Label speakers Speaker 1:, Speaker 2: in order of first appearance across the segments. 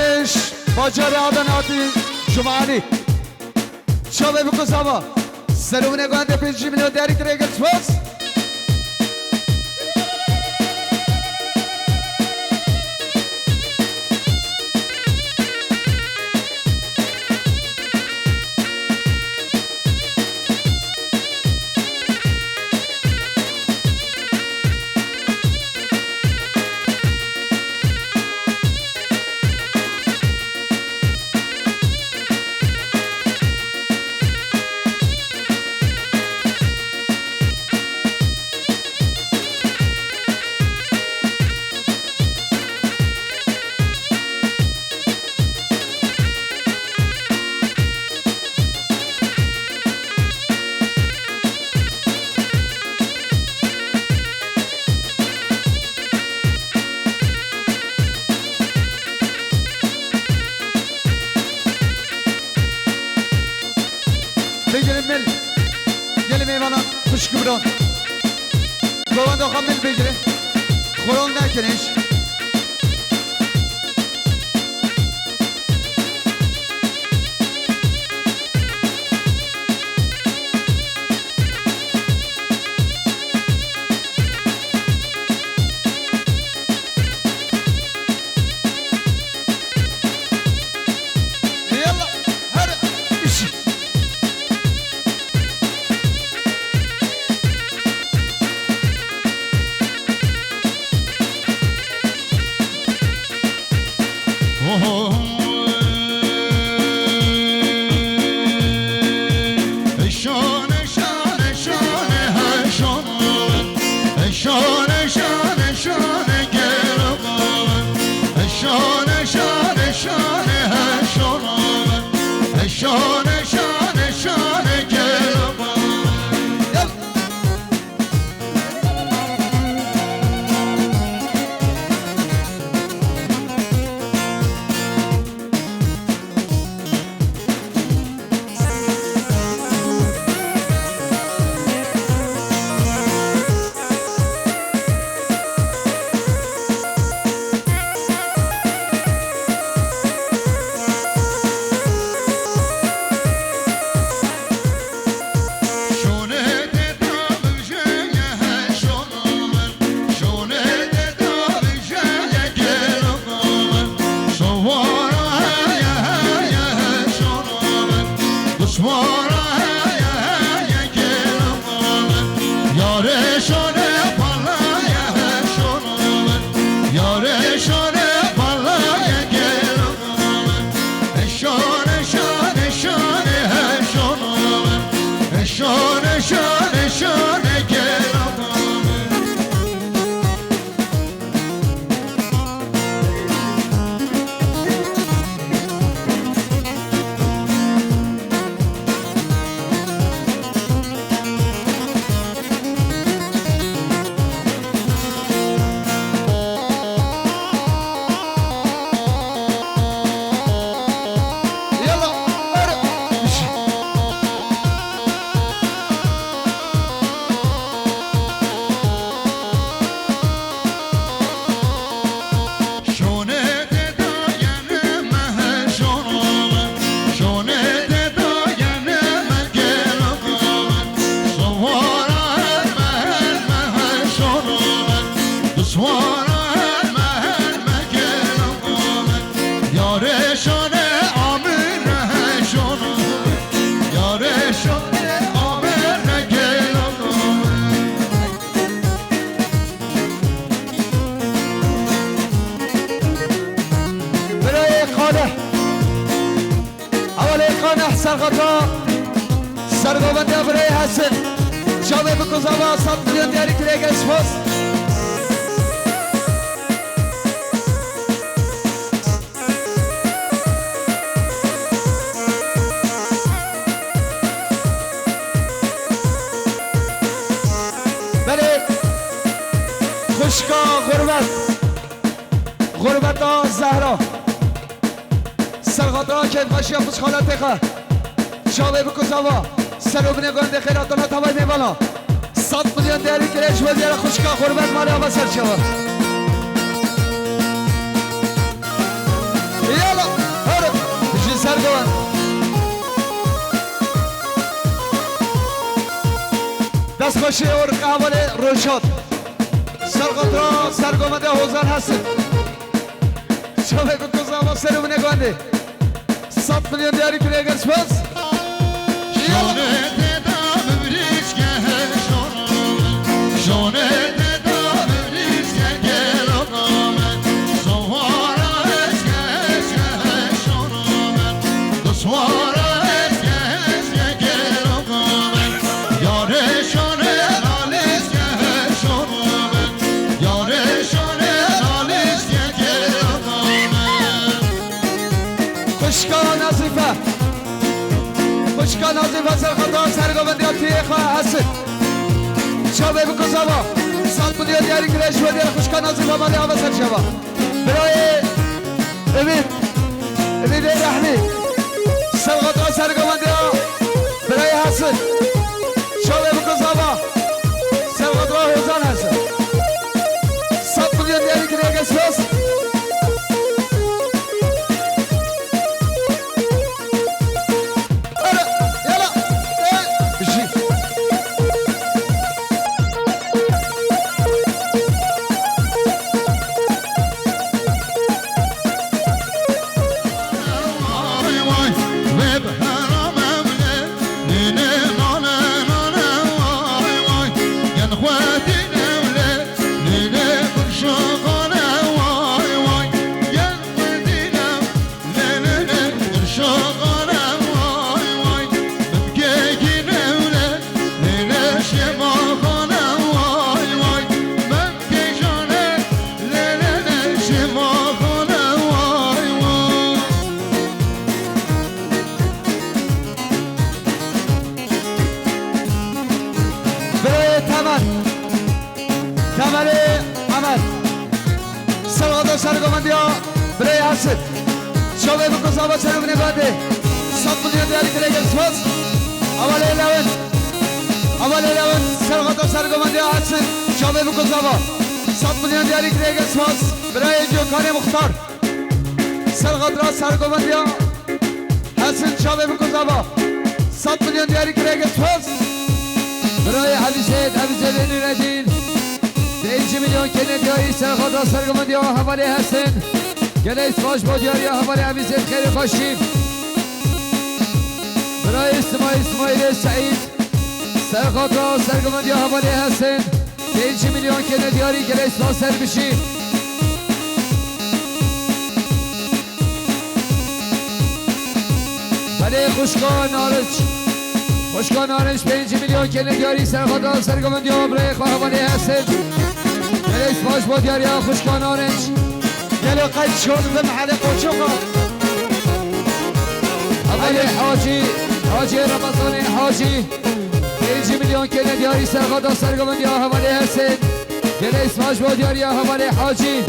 Speaker 1: کنش باجر آدناتی جمعانی شابه بکو سوا سلومنه گانده 5 میلیون داری تریگل سپاس بگیریم مل گلیم ایوانا خوش گبران گوان داخل مل بگیره خوران نکنیش سرغطا سرغوبنده برای حسن شابه بکو زبا 100 میلیون دیاری تریگل سپاس بله خوشکا غربت ها زهرا سرغطا که خوشی ها خوش خالات بخواه شابه بکو زوا سلوبنه گنده خیراتانا تبای میبالا 100 میلیون دیاری کرش و دیار خوشکا غربت مالی ها بسر شوا يلا هرب بيجي سرقوان دست خوشی اور قهوه روشاد سرقط را سرگومده حوزان هستید شما بگو کزاما سرو نگونده 100 میلیون دیاری کنه اگر سپاس خوشکا نازیفه سرخطان سرگومندی ها تیه خواه هست شبه بکن زبا 100 میلیون دیاری کرش و دیار خوشکا نازیفه مالی ها بسر شبا برای امید رحمی سرخطان سرگومندی ها برای هست شبه بکن زبا سرخطان حوزان هست 100 میلیون دیاری کرش بس سرگومندی ها برای هست شبه بکن صحبت سرگو نگانده 100 میلیون دیاری کنه سپاس اول ایلون سرغاتا سرگومندی ها هست شبه بکن صحبت 100 میلیون دیاری کنه سپاس برای جوکان مختار سرغاتا سرگومندی ها هست شبه بکن صحبت 100 میلیون دیاری کنه سپاس برای حبیزه بینی رجیل 5 میلیون کنه دیاری سرخاطر سرگومندی ها حوالی هستن گله اسماش با دیاری ها حوالی عویزت خیلی خوشیم برای اسماعیل سعید سرخاطر سرگومندی ها حوالی هستن 5 میلیون کنه دیاری گله اسماش سر بشیم برای خوشکان نارنج 5 میلیون کنه دیاری سرخاطر سرگومندی ها برای حوالی هستن گلیس باش با دیاری ها خوشکان آرنج گلو قد شون بمحل قوشوقا اولی حاجی رمضان حاجی 5 میلیون کنه دیاری سرخاطر سرگومندی ها حوالی هستن گلیس باش با دیاری ها حوالی حاجی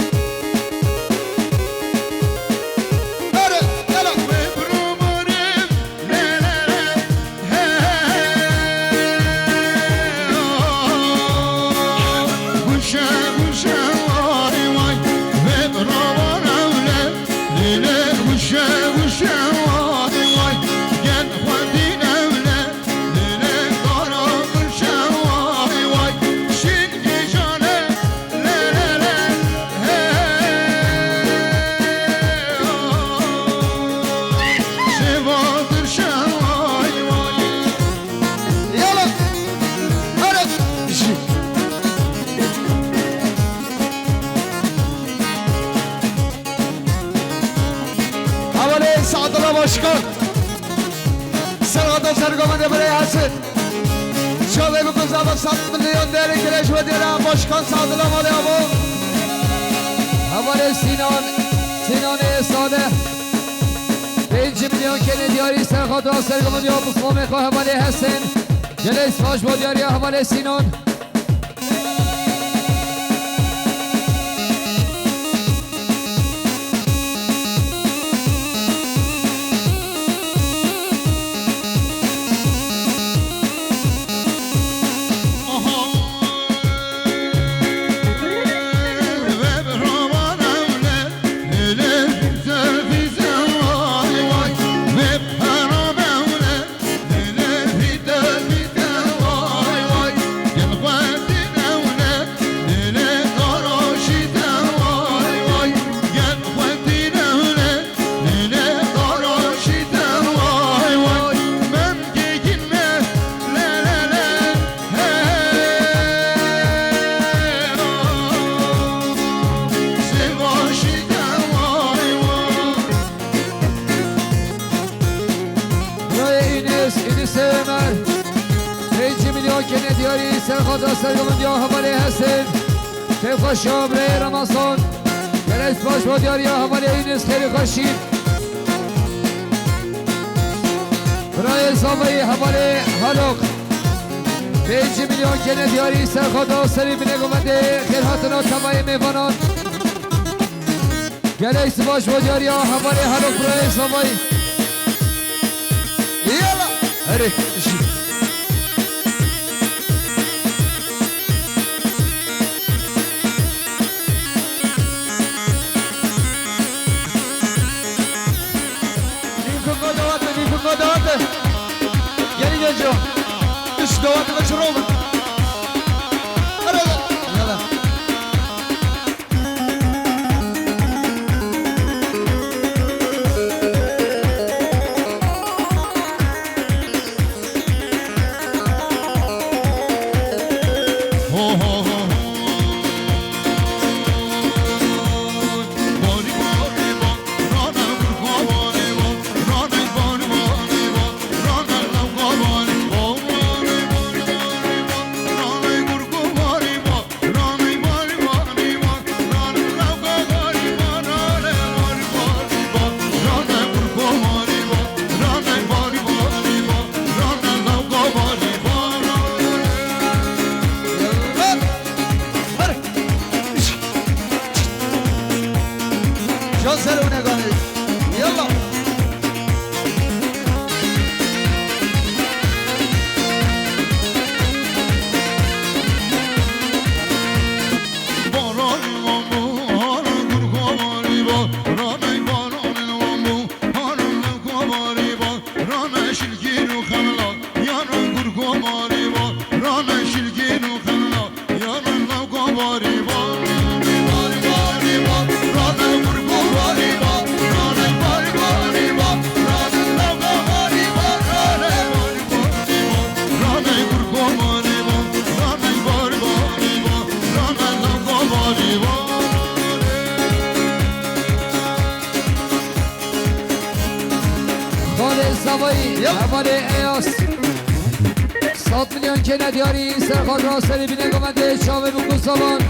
Speaker 1: باشکن سرغاتا سرگومنده برای حسد شبه بکن زبا 100 میلیون دیاری کرش و دیرم باشکن سعدالله مالی ابو حوالی سینان ساده 5 میلیون کنه دیاری سرغاتا سرگومنده ها بسمامه خواه حوالی حسن جلیس فاش با دیاری حوالی سینان خود را سرگمون یا حوالی هستید که خوش برای رمضان گلیس باش با دیاری یا حوالی اینیز خیلی خوشید برای زاوی حوالی حلق 5 میلیون کنه دیاری سر خود را سری بینگمنده خیرهاتنا تمای میوانان گلیس باش با دیاری یا حوالی حلق برای زاوی یالا هره دواته گلی جا اش دواته و چروم يلا حوالی ایاس 100 میلیون کنه دیاری سرخان را سری بینگمنده چاوه بکن زبان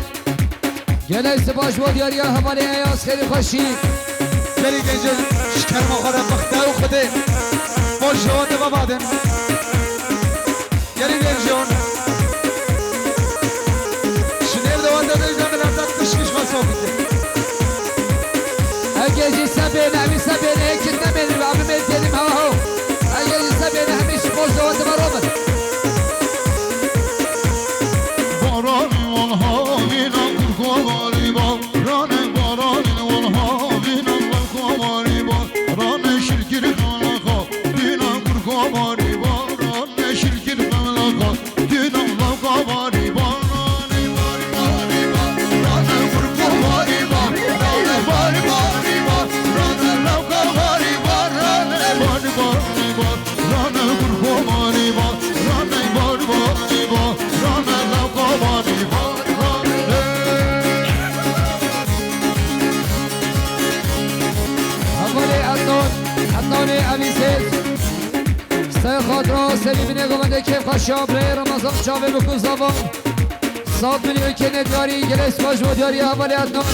Speaker 1: گلیس باش با دیاری حوالی ایاس خیلی خوشی گلی گنجل شکرم آخارم مخته و خوده با جوانه با بعدم گلی گنجل شنیر دوانده دیجا ملردت تشکیش مسافیده اگه جیسا بینه همیسا بینه اکید نمینیم عبی میتینیم هوا اگه جیسا بینه همیش باش دوانده برامد بارانی والها بینا کرکواری با رانه بارانی والها بینا کرکواری با رانه شرکر خانقا بینا کرکواری با رانه شرکر خانقا بینا کرکواری با رانه باری باری با رانه کرکواری با رانه باری باری با رانه کرکواری با رانه باری باری با رانه کرکواری با رانه باری باری با رانه کرکواری با حتانی عویزید سه خاطرها سری بینگمنده که خوشاب ره رمضان چاوه بکن زبان 100 میلیون که ندیاری گلیس باش و دیاری حوالی حتان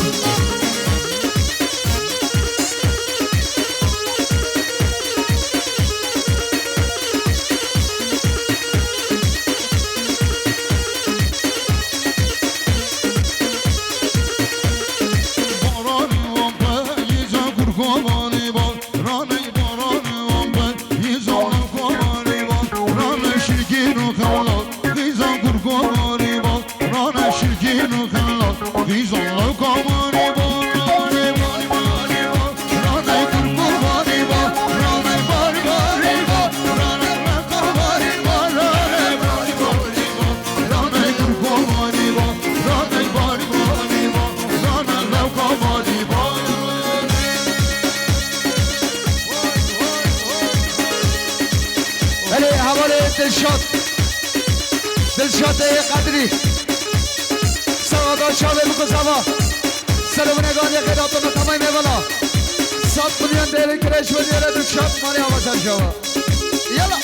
Speaker 1: دلشاد قدری سوادا شاوه بکن زوا سلوونگانی خیراتون تمام میوالا 100 میلیون دیره کرش و دیره دلشاد مانی آمازن شوا یلا